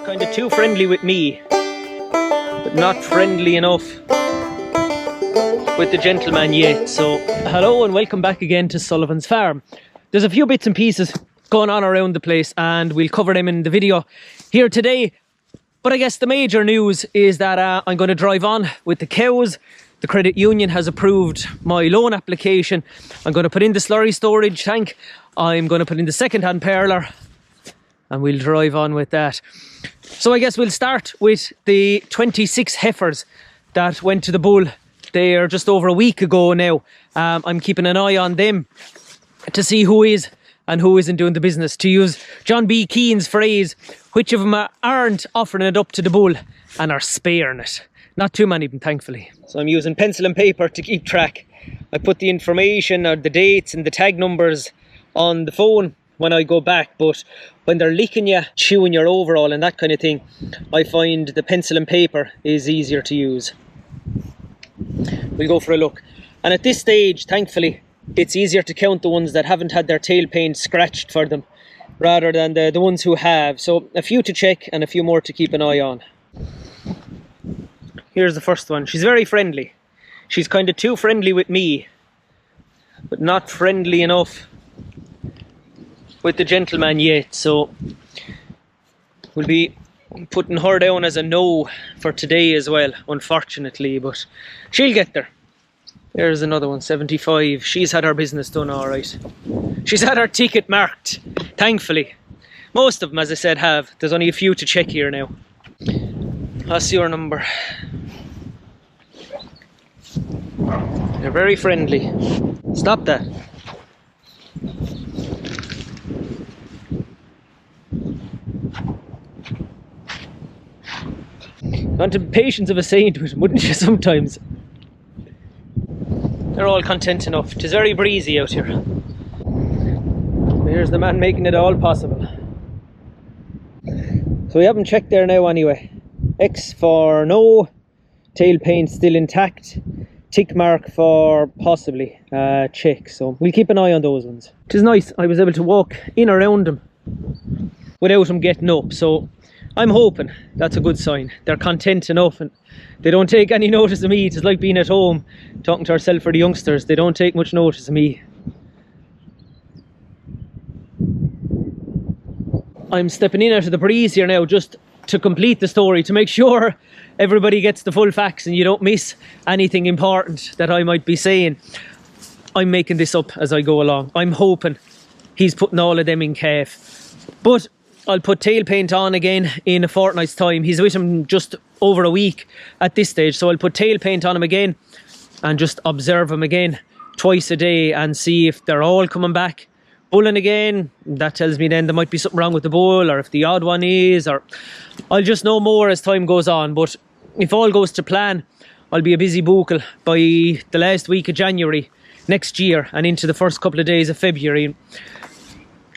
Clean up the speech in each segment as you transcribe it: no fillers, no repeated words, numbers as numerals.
kind of too friendly with me, but not friendly enough with the gentleman yet. So hello and welcome back again to Sullivan's Farm. There's a few bits and pieces going on around the place and we'll cover them in the video here today. But I guess the major news is that I'm going to drive on with the cows. The credit union has approved my loan application. I'm going to put in the slurry storage tank. I'm going to put in the second-hand parlour and we'll drive on with that. So I guess we'll start with the 26 heifers that went to the bull there just over a week ago now. I'm keeping an eye on them to see who is and who isn't doing the business. To use John B. Keane's phrase, which of them aren't offering it up to the bull and are sparing it. Not too many of them, thankfully. So I'm using pencil and paper to keep track. I put the information or the dates and the tag numbers on the phone when I go back, but when they're licking you, chewing your overall and that kind of thing, I find the pencil and paper is easier to use. We'll go for a look. And at this stage, thankfully, it's easier to count the ones that haven't had their tail paint scratched for them rather than the ones who have. So a few to check and a few more to keep an eye on. Here's the first one. She's very friendly. She's kind of too friendly with me, but not friendly enough with the gentleman yet. So we'll be putting her down as a no for today as well, unfortunately, but she'll get there. There's another one, 75. She's had her business done all right. She's had her ticket marked, thankfully. Most of them, as I said, have. There's only a few to check here now. What's your number? They're very friendly. Stop that. Got the patience of a saint with them, wouldn't you, sometimes? They're all content enough. It is very breezy out here. Here's the man making it all possible. So we haven't checked there now anyway. X for no, tail paint still intact, tick mark for possibly check. So we'll keep an eye on those ones. It is nice, I was able to walk in around them without them getting up, so I'm hoping that's a good sign. They're content enough and they don't take any notice of me. It's like being at home talking to ourselves for the youngsters. They don't take much notice of me. I'm stepping in out of the breeze here now just to complete the story, to make sure everybody gets the full facts and you don't miss anything important that I might be saying. I'm making this up as I go along. I'm hoping he's putting all of them in calf. But I'll put tail paint on again in a fortnight's time. He's with him just over a week at this stage, so I'll put tail paint on him again and just observe him again twice a day and see if they're all coming back. Bulling again, that tells me then there might be something wrong with the bull, or if the odd one is, or I'll just know more as time goes on. But if all goes to plan, I'll be a busy bookle by the last week of January next year and into the first couple of days of February.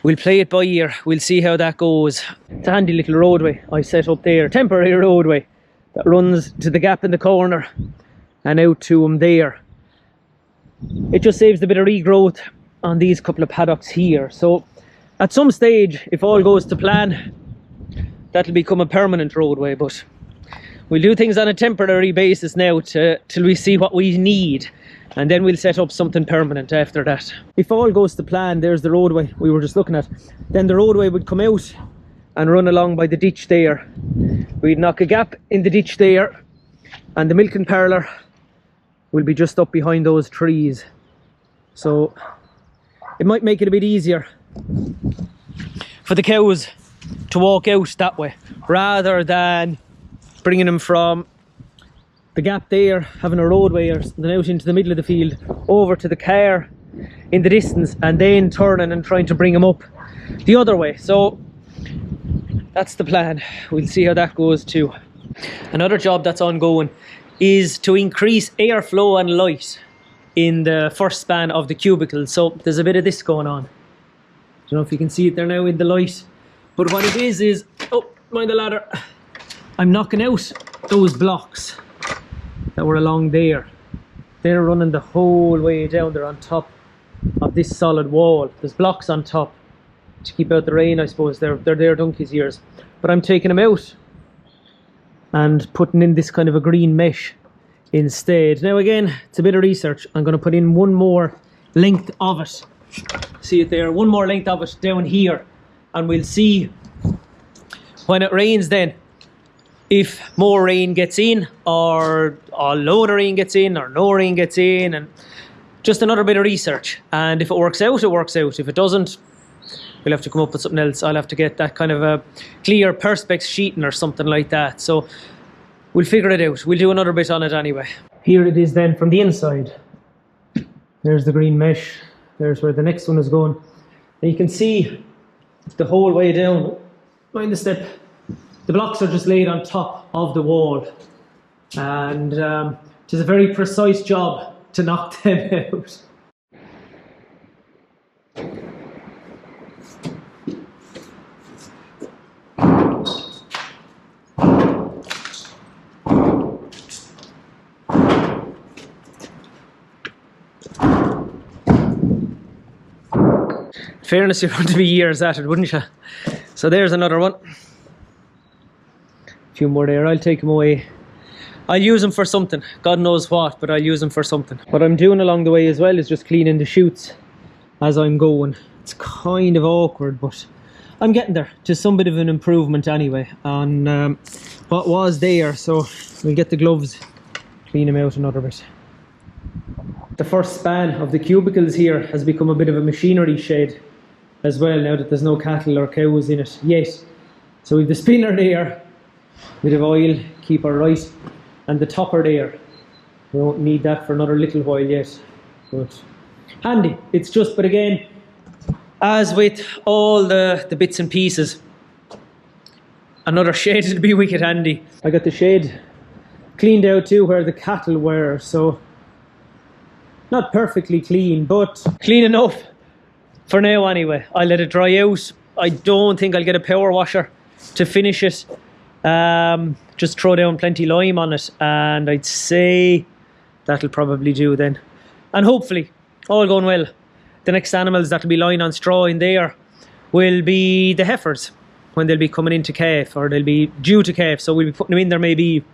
We'll play it by ear. We'll see how that goes. It's a handy little roadway I set up there, temporary roadway that runs to the gap in the corner and out to them there. It just saves a bit of regrowth on these couple of paddocks here. So at some stage, if all goes to plan, that'll become a permanent roadway, but we'll do things on a temporary basis now till we see what we need, and then we'll set up something permanent after that. If all goes to plan, there's the roadway we were just looking at. Then the roadway would come out and run along by the ditch there. We'd knock a gap in the ditch there, and the milking parlour will be just up behind those trees. So it might make it a bit easier for the cows to walk out that way, rather than bringing them from the gap there, having a roadway, or then out into the middle of the field, over to the car in the distance, and then turning and trying to bring them up the other way. So that's the plan. We'll see how that goes too. Another job that's ongoing is to increase airflow and light in the first span of the cubicles. So there's a bit of this going on. I don't know if you can see it there now in the light, but what it is, oh, mind the ladder, I'm knocking out those blocks that were along there. They're running the whole way down there on top of this solid wall. There's blocks on top to keep out the rain, I suppose. They're their donkey's ears. But I'm taking them out and putting in this kind of a green mesh instead. Now again, it's a bit of research. I'm going to put in one more length of it. See it there? One more length of it down here, and we'll see when it rains then if more rain gets in, or a load of rain gets in, or no rain gets in, and just another bit of research. And if it works out, it works out. If it doesn't, we'll have to come up with something else. I'll have to get that kind of a clear perspex sheeting or something like that. So we'll figure it out. We'll do another bit on it anyway. Here it is then from the inside. There's the green mesh. There's where the next one is going. And you can see the whole way down. Mind the step. The blocks are just laid on top of the wall. And it is a very precise job to knock them out. In fairness, you're going to be years at it, wouldn't you? So there's another one. A few more there. I'll take them away. I'll use them for something. God knows what, but I'll use them for something. What I'm doing along the way as well is just cleaning the chutes as I'm going. It's kind of awkward, but I'm getting there. Just some bit of an improvement anyway on what was there. So we'll get the gloves, clean them out another bit. The first span of the cubicles here has become a bit of a machinery shed as well, now that there's no cattle or cows in it yet. So we've the spinner there, bit of oil, keep her right, and the topper there. We won't need that for another little while yet, but handy. It's just, but again, as with all the bits and pieces, another shed would be wicked handy. I got the shed cleaned out too where the cattle were, so not perfectly clean, but clean enough for now anyway. I'll let it dry out. I don't think I'll get a power washer to finish it. Just throw down plenty lime on it, and I'd say that'll probably do then. And hopefully, all going well, the next animals that'll be lying on straw in there will be the heifers when they'll be coming into calf, or they'll be due to calf. So we'll be putting them in there maybe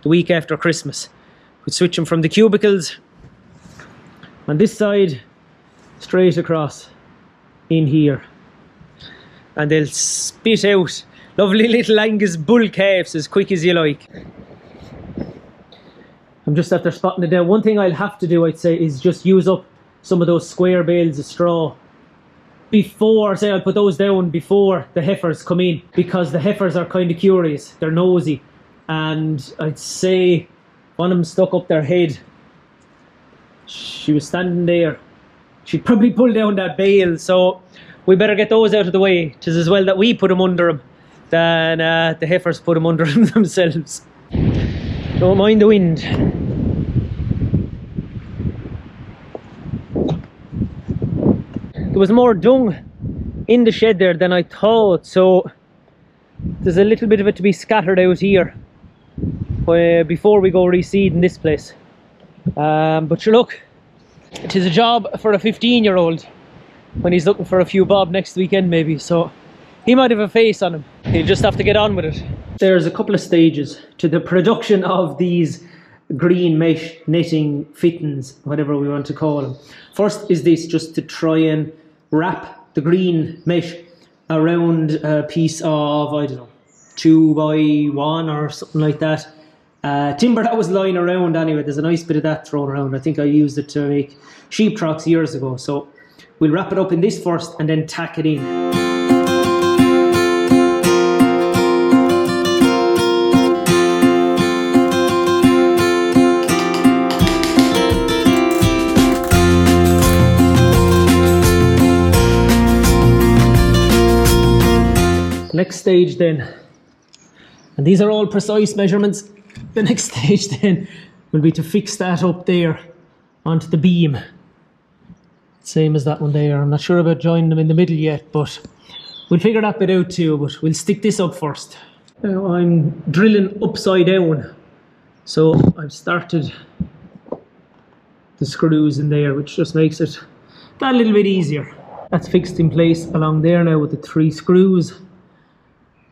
the week after Christmas. We'll switch them from the cubicles on this side straight across in here, and they'll spit out lovely little Angus bull calves as quick as you like. I'm just after spotting it down. One thing I'll have to do, I'd say, is just use up some of those square bales of straw before, say I'll put those down before the heifers come in, because the heifers are kind of curious, they're nosy, and I'd say one of them stuck up their head. She was standing there, she'd probably pull down that bale, so we better get those out of the way. It is as well that we put them under them than the heifers put them under them themselves. Don't mind the wind. There was more dung in the shed there than I thought, so there's a little bit of it to be scattered out here before we go reseeding this place. But sure, look, it is a job for a 15-year-old when he's looking for a few bob next weekend maybe, so he might have a face on him. He'll just have to get on with it. There's a couple of stages to the production of these green mesh netting fittings, whatever we want to call them. First is this, just to try and wrap the green mesh around a piece of, I don't know, 2x1 or something like that. Timber that was lying around anyway. There's a nice bit of that thrown around. I think I used it to make sheep troughs years ago. So we'll wrap it up in this first and then tack it in. Next stage then, and these are all precise measurements, the next stage then will be to fix that up there onto the beam. Same as that one there. I'm not sure about joining them in the middle yet, but we'll figure that bit out too, but we'll stick this up first. Now I'm drilling upside down, so I've started the screws in there, which just makes it that little bit easier. That's fixed in place along there now with the 3 screws.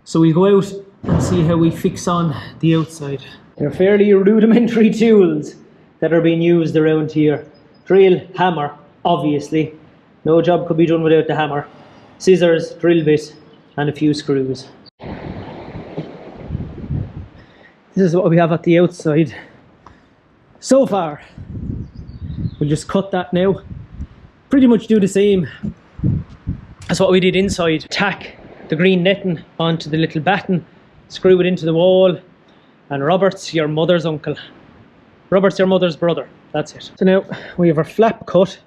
So we'll go out and see how we fix on the outside. They're fairly rudimentary tools that are being used around here. Drill, hammer, obviously. No job could be done without the hammer. Scissors, drill bit, and a few screws. This is what we have at the outside so far. We'll just cut that now. Pretty much do the same as what we did inside. Tack the green netting onto the little batten, screw it into the wall, and Robert's your mother's uncle. Robert's your mother's brother. That's it. So now we have our flap cut.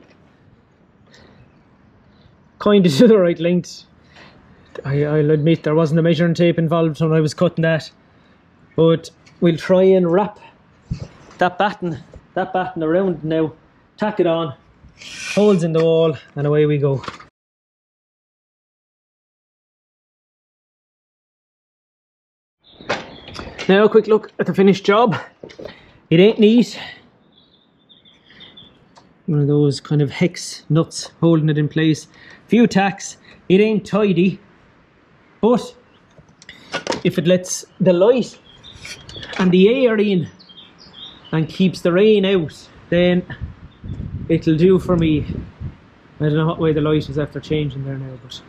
Kind of to the right length. I'll admit there wasn't a measuring tape involved when I was cutting that. But we'll try and wrap that batten around now. Tack it on, holes in the wall, and away we go. Now a quick look at the finished job. It ain't neat. One of those kind of hex nuts holding it in place. Few tacks. It ain't tidy, but if it lets the light and the air in and keeps the rain out, then it'll do for me. I don't know what way the light is after changing there now, but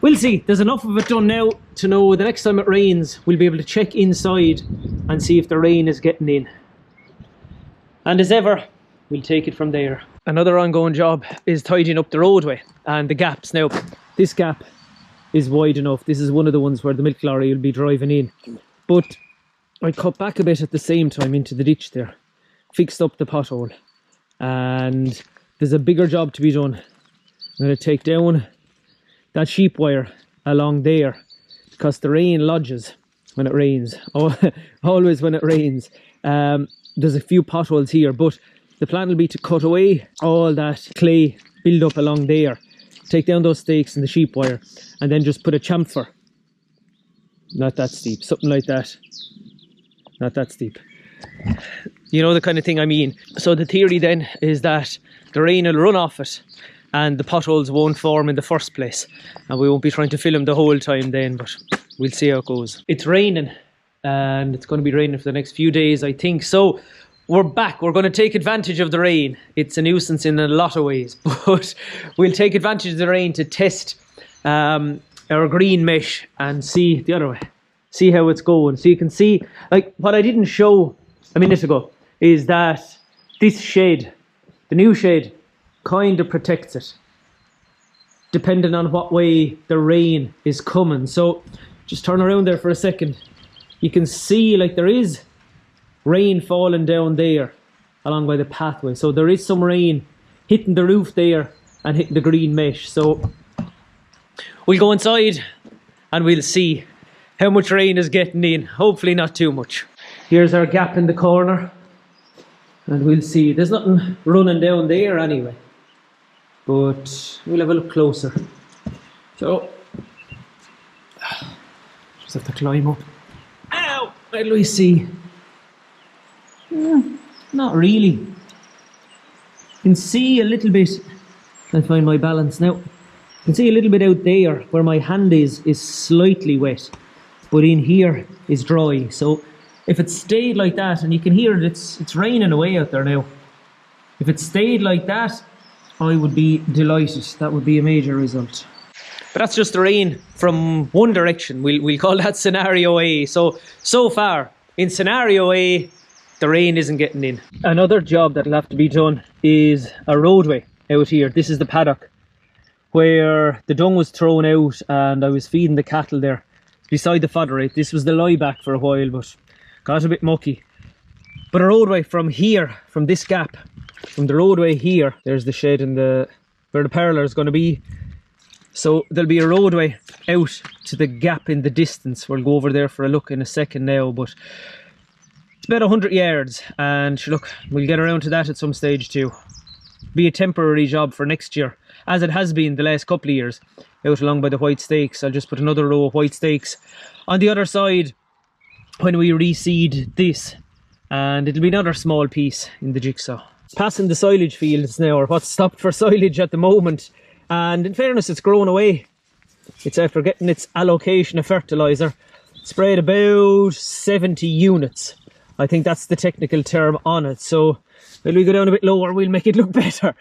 we'll see. There's enough of it done now to know the next time it rains, we'll be able to check inside and see if the rain is getting in. And as ever, we'll take it from there. Another ongoing job is tidying up the roadway and the gaps. Now, this gap is wide enough. This is one of the ones where the milk lorry will be driving in. But I cut back a bit at the same time into the ditch there. Fixed up the pothole. And there's a bigger job to be done. I'm going to take down that sheep wire along there, because the rain lodges when it rains. Always when it rains. There's a few potholes here, but the plan will be to cut away all that clay build up along there, take down those stakes and the sheep wire, and then just put a chamfer. Not that steep, something like that. Not that steep. You know the kind of thing I mean. So the theory then is that the rain will run off it and the potholes won't form in the first place, and we won't be trying to fill them the whole time then, but we'll see how it goes. It's raining, and it's going to be raining for the next few days, I think. So we're back. We're going to take advantage of the rain. It's a nuisance in a lot of ways, but we'll take advantage of the rain to test our green mesh and see the other way. See how it's going. So you can see, like, what I didn't show a minute ago is that this shade, the new shade, kind of protects it depending on what way the rain is coming. So just turn around there for a second. You can see, like, there is rain falling down there along by the pathway. So there is some rain hitting the roof there and hitting the green mesh. So we'll go inside and we'll see how much rain is getting in. Hopefully not too much. Here's our gap in the corner, and we'll see. There's nothing running down there anyway, but we'll have a look closer. So just have to climb up. Ow! Where do we see? Not really. You can see a little bit. I'll find my balance now. You can see a little bit out there where my hand is slightly wet, but in here is dry. So if it stayed like that, and you can hear it, it's raining away out there now. If it stayed like that, I would be delighted. That would be a major result. But that's just the rain from one direction. We'll call that scenario A. So far, in scenario A, the rain isn't getting in. Another job that'll have to be done is a roadway out here. This is the paddock where the dung was thrown out and I was feeding the cattle there. Beside the fodderate. This was the lie back for a while, but got a bit mucky. But a roadway from here, from this gap, from the roadway here, there's the shed and where the parlour is going to be. So there'll be a roadway out to the gap in the distance. We'll go over there for a look in a second now, but it's about 100 yards, and look, we'll get around to that at some stage too. Be a temporary job for next year, as it has been the last couple of years. Out along by the white stakes, I'll just put another row of white stakes on the other side when we reseed this, and it'll be another small piece in the jigsaw. Passing the silage fields now, or what's stopped for silage at the moment, and in fairness, it's grown away. It's after getting its allocation of fertiliser, sprayed about 70 units. I think that's the technical term on it. So when we go down a bit lower, we'll make it look better.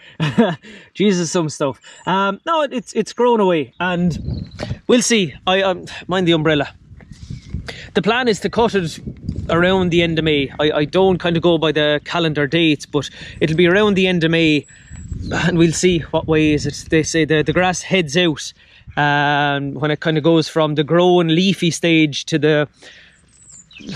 Jesus, some stuff. No, it's grown away, and we'll see. I mind the umbrella. The plan is to cut it around the end of May. I don't kind of go by the calendar dates, but it'll be around the end of May, and we'll see what way is it. They say the grass heads out when it kind of goes from the grown leafy stage to the,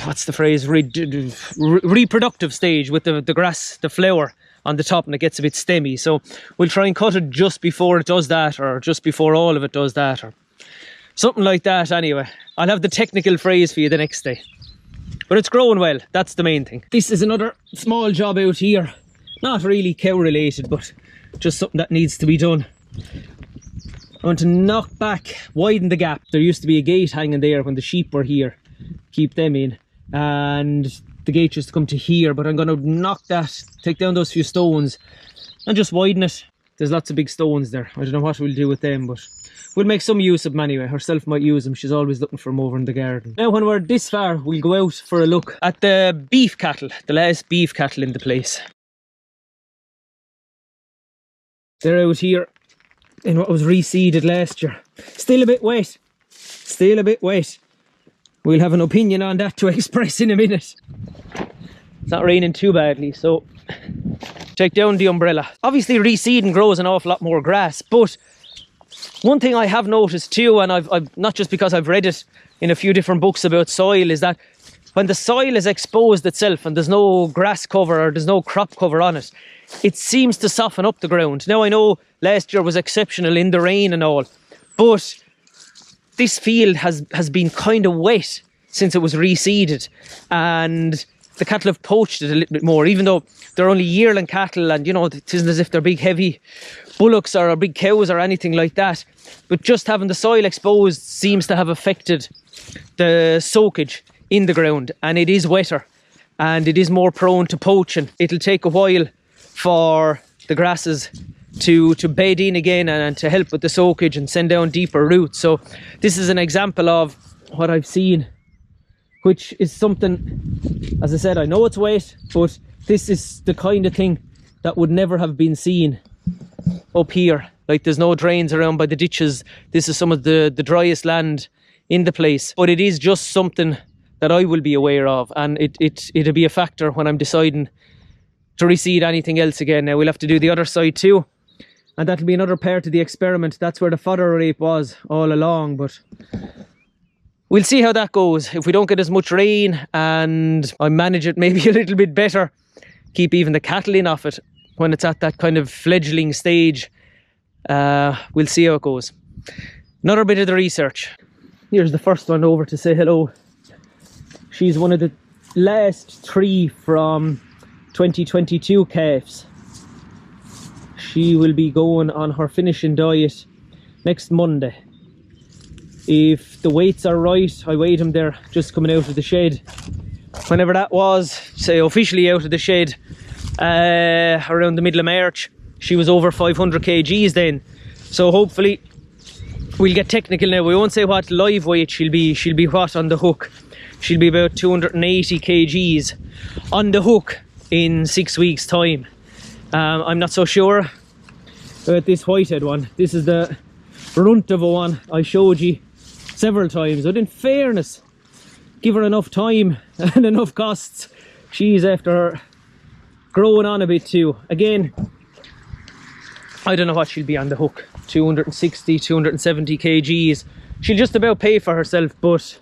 what's the phrase, reproductive stage, with the grass, the flower on the top, and it gets a bit stemmy. So we'll try and cut it just before it does that, or just before all of it does that, or something like that. Anyway, I'll have the technical phrase for you the next day. But it's growing well, that's the main thing. This is another small job out here. Not really cow related, but just something that needs to be done. I want to knock back, widen the gap. There used to be a gate hanging there when the sheep were here. Keep them in. And the gate used to come to here, but I'm going to knock that, take down those few stones and just widen it. There's lots of big stones there. I don't know what we'll do with them, but we'll make some use of them anyway. Herself might use them. She's always looking for them over in the garden. Now, when we're this far, we'll go out for a look at the beef cattle, the last beef cattle in the place. They're out here in what was reseeded last year. Still a bit wet. Still a bit wet. We'll have an opinion on that to express in a minute. It's not raining too badly, so take down the umbrella. Obviously, reseeding grows an awful lot more grass, but one thing I have noticed too, and I've not just because I've read it in a few different books about soil, is that when the soil is exposed itself and there's no grass cover or there's no crop cover on it, it seems to soften up the ground. Now, I know last year was exceptional in the rain and all, but this field has been kind of wet since it was reseeded, and the cattle have poached it a little bit more, even though they're only yearling cattle, and you know, it isn't as if they're big heavy bullocks or big cows or anything like that. But just having the soil exposed seems to have affected the soakage in the ground, and it is wetter and it is more prone to poaching. It'll take a while for the grasses to bed in again and to help with the soakage and send down deeper roots. So this is an example of what I've seen, which is something, as I said, I know it's wet, but this is the kind of thing that would never have been seen up here. Like, there's no drains around by the ditches. This is some of the driest land in the place, but it is just something that I will be aware of, and it'll be a factor when I'm deciding to reseed anything else again. Now, we'll have to do the other side too, and that'll be another part of the experiment. That's where the fodder rape was all along, but we'll see how that goes. If we don't get as much rain and I manage it maybe a little bit better, keep even the cattle in off it when it's at that kind of fledgling stage, we'll see how it goes. Another bit of the research. Here's the first one over to say hello. She's one of the last 3 from 2022 calves. She will be going on her finishing diet next Monday. If the weights are right, I weighed him there just coming out of the shed. Whenever that was, say officially out of the shed, around the middle of March, she was over 500 kgs then. So hopefully we'll get technical now. We won't say what live weight she'll be what on the hook. She'll be about 280 kgs on the hook in 6 weeks time. I'm not so sure about this whitehead one. This is the runt of a one I showed you several times, but in fairness, give her enough time and enough costs, she's after growing on a bit too. Again, I don't know what she'll be on the hook, 260, 270 kgs. She'll just about pay for herself, but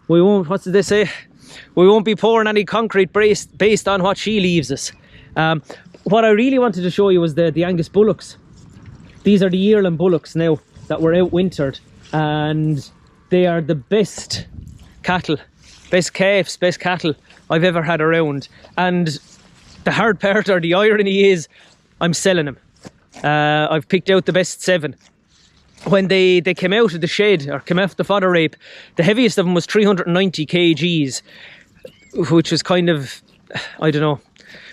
we won't, what did they say? We won't be pouring any concrete based on what she leaves us. What I really wanted to show you was the Angus bullocks. These are the yearling bullocks now that were out wintered, and they are the best cattle, best calves, best cattle I've ever had around. And the hard part, or the irony, is I'm selling them. I've picked out the best 7. When they came out of the shed, or came off the fodder rape, the heaviest of them was 390 kgs, which was kind of, I don't know,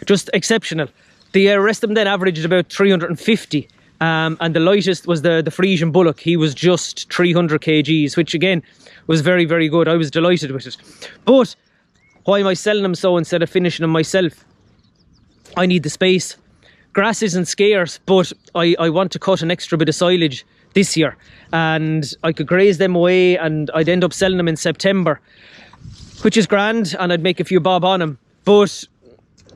just exceptional. The rest of them then averaged about 350, And the lightest was the Frisian Bullock. He was just 300 kgs, which again was very, very good. I was delighted with it. But why am I selling them so instead of finishing them myself? I need the space. Grass isn't scarce, but I want to cut an extra bit of silage this year, and I could graze them away and I'd end up selling them in September, which is grand, and I'd make a few bob on them. But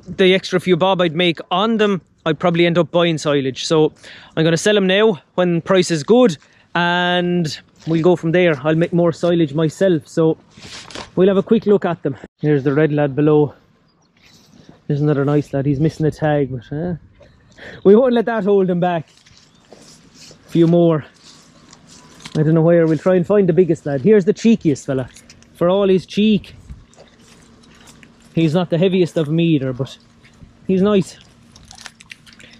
the extra few bob I'd make on them, I'd probably end up buying silage. So I'm going to sell them now when price is good, and we'll go from there. I'll make more silage myself, so we'll have a quick look at them. Here's the red lad below. There's another nice lad. He's missing a tag, but we won't let that hold him back. A few more. I don't know where. We'll try and find the biggest lad. Here's the cheekiest fella. For all his cheek, he's not the heaviest of them either, but he's nice.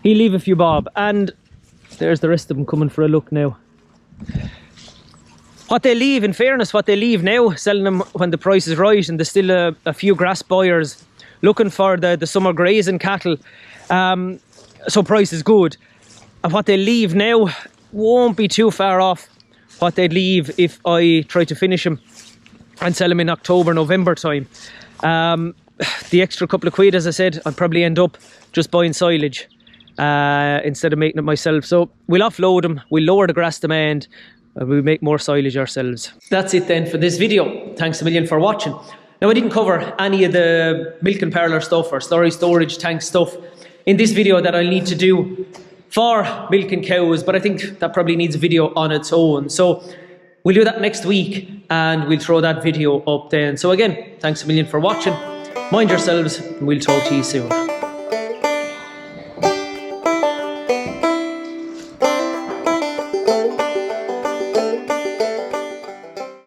He'll leave a few bob, and there's the rest of them coming for a look now. What they leave, in fairness, what they leave now, selling them when the price is right, and there's still a few grass buyers looking for the summer grazing cattle, so price is good. And what they leave now won't be too far off what they'd leave if I try to finish them and sell them in October, November time. The extra couple of quid, as I said, I'll probably end up just buying silage instead of making it myself. So we'll offload them, we'll lower the grass demand, and we'll make more silage ourselves. That's it then for this video. Thanks a million for watching. Now, I didn't cover any of the milk and parlour stuff or storage tank stuff in this video that I'll need to do for milking cows, but I think that probably needs a video on its own. So we'll do that next week, and we'll throw that video up then. So again, thanks a million for watching. Mind yourselves, and we'll talk to you soon.